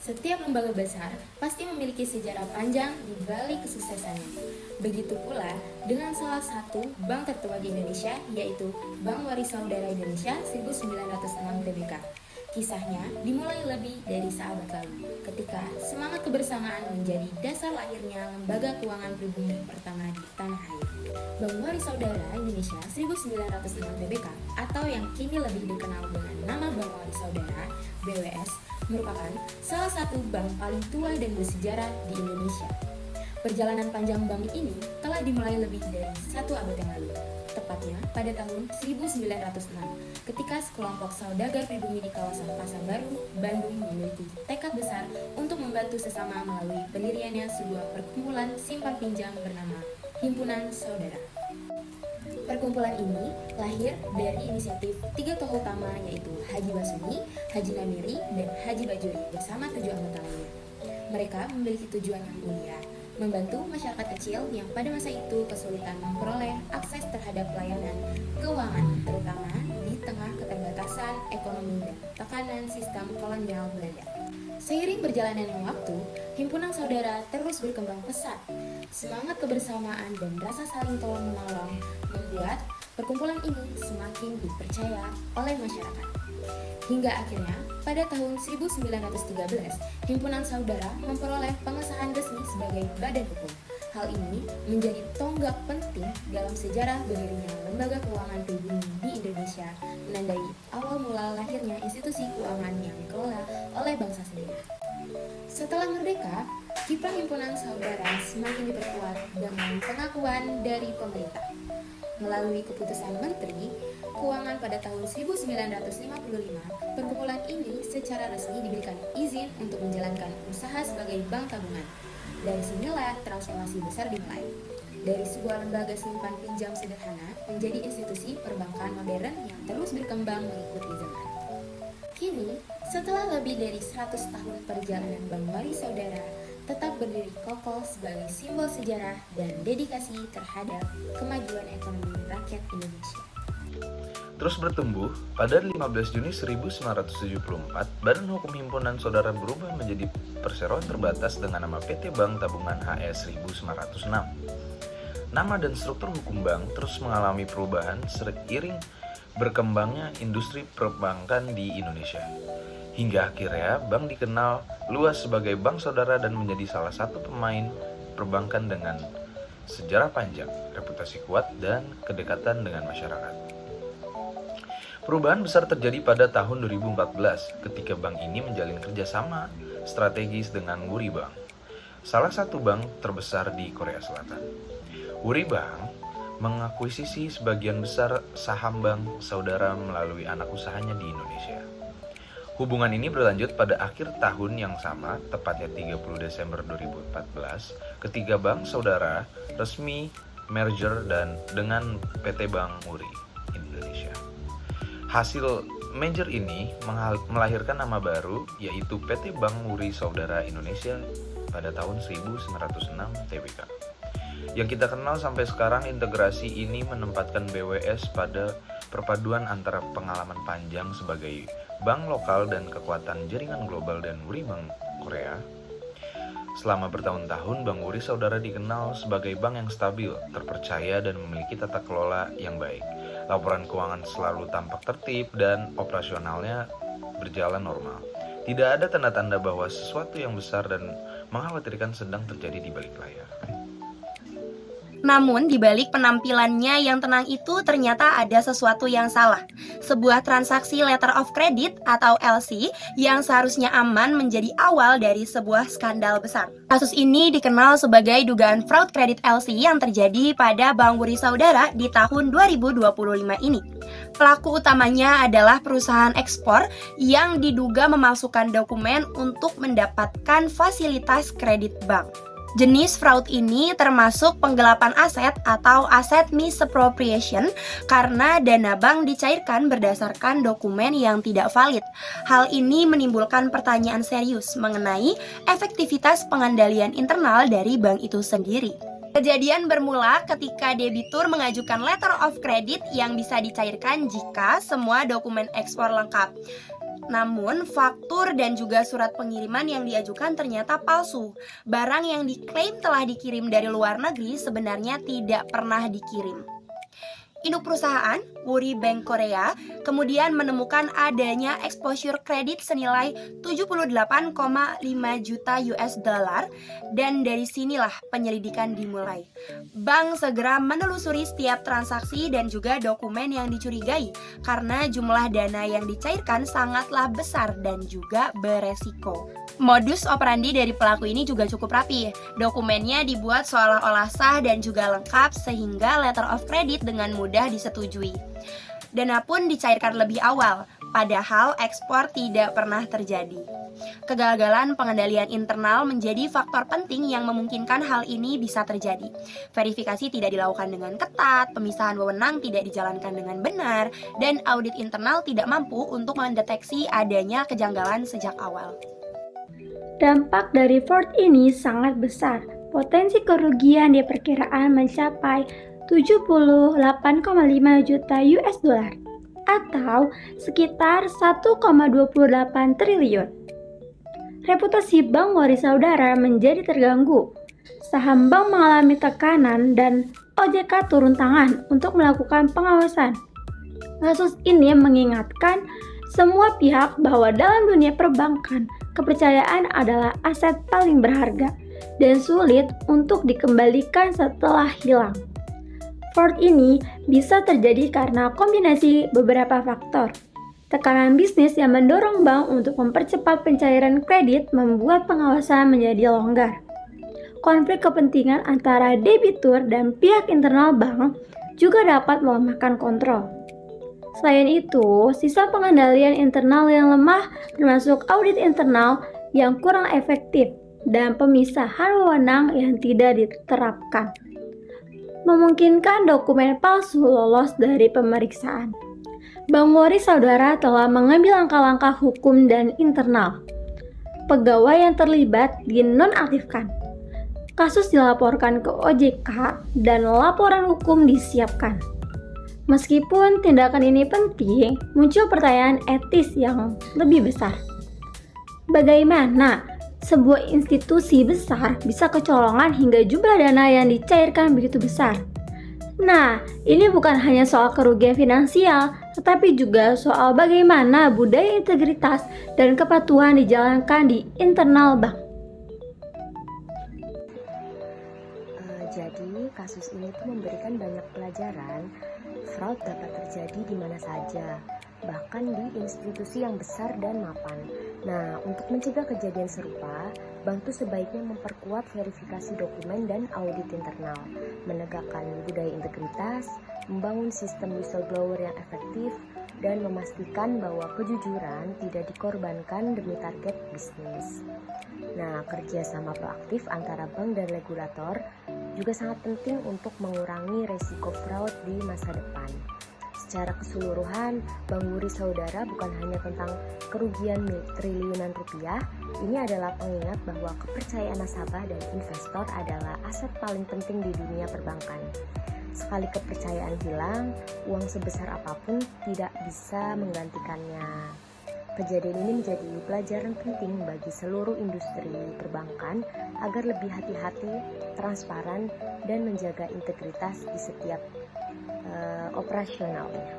Setiap lembaga besar pasti memiliki sejarah panjang di balik kesuksesannya. Begitu pula dengan salah satu bank tertua di Indonesia, yaitu Bank Waris Saudara Indonesia 1906 Tbk. Kisahnya dimulai lebih dari sahabat lalu, ketika semangat kebersamaan menjadi dasar lahirnya lembaga keuangan pribumi pertama di tanah air. Bank Waris Saudara Indonesia 1906 Tbk atau yang kini lebih dikenal dengan nama Bank Waris Saudara (BWS) merupakan salah satu bank paling tua dan bersejarah di Indonesia. Perjalanan panjang bank ini telah dimulai lebih dari 1 abad yang lalu, tepatnya pada tahun 1906, ketika sekelompok saudagar pribumi di kawasan Pasar Baru, Bandung memiliki tekad besar untuk membantu sesama melalui pendiriannya sebuah perkumpulan simpan pinjam bernama Himpunan Saudara. Perkumpulan ini lahir dari inisiatif 3 tokoh utama, yaitu Haji Basuni, Haji Namiri, dan Haji Bajuri bersama 7 anggota lainnya. Mereka memiliki tujuan yang mulia, membantu masyarakat kecil yang pada masa itu kesulitan memperoleh akses terhadap pelayanan keuangan, terutama di tengah keterbatasan ekonomi dan tekanan sistem kolonial Belanda. Seiring berjalannya waktu, Himpunan Saudara terus berkembang pesat. Semangat kebersamaan dan rasa saling tolong-menolong membuat perkumpulan ini semakin dipercaya oleh masyarakat. Hingga akhirnya, pada tahun 1913, Himpunan Saudara memperoleh pengesahan resmi sebagai badan hukum. Hal ini menjadi tonggak penting dalam sejarah berdirinya lembaga keuangan pribumi di Indonesia, menandai awal mula lahirnya institusi keuangan yang dikelola oleh bangsa sendiri. Setelah merdeka, kiprah Himpunan Saudara semakin diperkuat dengan pengakuan dari pemerintah. Melalui keputusan Menteri Keuangan pada tahun 1955, perkumpulan ini secara resmi diberikan izin untuk menjalankan usaha sebagai bank tabungan. Dari sinilah transformasi besar dimulai. Dari sebuah lembaga simpan pinjam sederhana menjadi institusi perbankan modern yang terus berkembang mengikuti zaman. Kini, setelah lebih dari 100 tahun perjalanan Bank Waris Saudara tetap berdiri kokoh sebagai simbol sejarah dan dedikasi terhadap kemajuan ekonomi rakyat Indonesia. Terus bertumbuh, pada 15 Juni 1974, Badan Hukum Himpunan Saudara berubah menjadi perseroan terbatas dengan nama PT Bank Tabungan HS 1906. Nama dan struktur hukum bank terus mengalami perubahan seiring berkembangnya industri perbankan di Indonesia. Hingga akhirnya bank dikenal luas sebagai bank saudara dan menjadi salah satu pemain perbankan dengan sejarah panjang, reputasi kuat, dan kedekatan dengan masyarakat. Perubahan besar terjadi pada tahun 2014 ketika bank ini menjalin kerjasama strategis dengan Wuri Bank, salah satu bank terbesar di Korea Selatan. Wuri Bank mengakuisisi sebagian besar saham bank saudara melalui anak usahanya di Indonesia. Hubungan ini berlanjut pada akhir tahun yang sama, tepatnya 30 Desember 2014, ketika bank saudara resmi merger dengan PT Bank Wuri Indonesia. Hasil merger ini melahirkan nama baru, yaitu PT Bank Wuri Saudara Indonesia pada tahun 1906 Tbk. Yang kita kenal sampai sekarang, integrasi ini menempatkan BWS pada perpaduan antara pengalaman panjang sebagai bank lokal dan kekuatan jaringan global dan Wuri Bank Korea. Selama bertahun-tahun, Bank Wuri Saudara dikenal sebagai bank yang stabil, terpercaya, dan memiliki tata kelola yang baik. Laporan keuangan selalu tampak tertib dan operasionalnya berjalan normal. Tidak ada tanda-tanda bahwa sesuatu yang besar dan mengkhawatirkan sedang terjadi di balik layar. Namun, di balik penampilannya yang tenang itu ternyata ada sesuatu yang salah. Sebuah transaksi letter of credit atau LC yang seharusnya aman menjadi awal dari sebuah skandal besar. Kasus ini dikenal sebagai dugaan fraud kredit LC yang terjadi pada Bank Wuri Saudara di tahun 2025 ini. Pelaku utamanya adalah perusahaan ekspor yang diduga memalsukan dokumen untuk mendapatkan fasilitas kredit bank. Jenis fraud ini termasuk penggelapan aset atau aset misappropriation karena dana bank dicairkan berdasarkan dokumen yang tidak valid. Hal ini menimbulkan pertanyaan serius mengenai efektivitas pengendalian internal dari bank itu sendiri. Kejadian bermula ketika debitur mengajukan letter of credit yang bisa dicairkan jika semua dokumen ekspor lengkap. Namun, faktur dan juga surat pengiriman yang diajukan ternyata palsu. Barang yang diklaim telah dikirim dari luar negeri sebenarnya tidak pernah dikirim. Induk perusahaan, Woori Bank Korea, kemudian menemukan adanya exposure credit senilai 78,5 juta US dollar dan dari sinilah penyelidikan dimulai. Bank segera menelusuri setiap transaksi dan juga dokumen yang dicurigai karena jumlah dana yang dicairkan sangatlah besar dan juga beresiko. Modus operandi dari pelaku ini juga cukup rapi. Dokumennya dibuat seolah-olah sah dan juga lengkap sehingga letter of credit dengan mudah disetujui. Dana pun dicairkan lebih awal, padahal ekspor tidak pernah terjadi. Kegagalan pengendalian internal menjadi faktor penting yang memungkinkan hal ini bisa terjadi. Verifikasi tidak dilakukan dengan ketat, pemisahan wewenang tidak dijalankan dengan benar, dan audit internal tidak mampu untuk mendeteksi adanya kejanggalan sejak awal. Dampak dari fraud ini sangat besar. Potensi kerugian diperkiraan mencapai 78,5 juta US dollar atau sekitar 1,28 triliun. Reputasi Bank Woori Saudara menjadi terganggu. Saham bank mengalami tekanan dan OJK turun tangan untuk melakukan pengawasan. Kasus ini mengingatkan semua pihak bahwa dalam dunia perbankan, kepercayaan adalah aset paling berharga dan sulit untuk dikembalikan setelah hilang. Fraud ini bisa terjadi karena kombinasi beberapa faktor. Tekanan bisnis yang mendorong bank untuk mempercepat pencairan kredit membuat pengawasan menjadi longgar. Konflik kepentingan antara debitur dan pihak internal bank juga dapat melemahkan kontrol. Selain itu, sistem pengendalian internal yang lemah termasuk audit internal yang kurang efektif dan pemisahan wewenang yang tidak diterapkan, memungkinkan dokumen palsu lolos dari pemeriksaan. Bank Woori Saudara telah mengambil langkah-langkah hukum dan internal. Pegawai yang terlibat dinonaktifkan. Kasus dilaporkan ke OJK dan laporan hukum disiapkan. Meskipun tindakan ini penting, muncul pertanyaan etis yang lebih besar. Bagaimana sebuah institusi besar bisa kecolongan hingga jumlah dana yang dicairkan begitu besar? Nah, ini bukan hanya soal kerugian finansial, tetapi juga soal bagaimana budaya integritas dan kepatuhan dijalankan di internal bank. Jadi, kasus ini tuh memberikan banyak pelajaran. Fraud dapat terjadi di mana saja, bahkan di institusi yang besar dan mapan. Nah, untuk mencegah kejadian serupa, bank tuh sebaiknya memperkuat verifikasi dokumen dan audit internal, menegakkan budaya integritas, membangun sistem whistleblower yang efektif, dan memastikan bahwa kejujuran tidak dikorbankan demi target bisnis. Nah, kerjasama proaktif antara bank dan regulator juga sangat penting untuk mengurangi resiko fraud di masa depan. Secara keseluruhan, Bank Woori Saudara bukan hanya tentang kerugian triliunan rupiah, ini adalah pengingat bahwa kepercayaan nasabah dan investor adalah aset paling penting di dunia perbankan. Sekali kepercayaan hilang, uang sebesar apapun tidak bisa menggantikannya. Kejadian ini menjadi pelajaran penting bagi seluruh industri perbankan agar lebih hati-hati, transparan, dan menjaga integritas di setiap operasionalnya.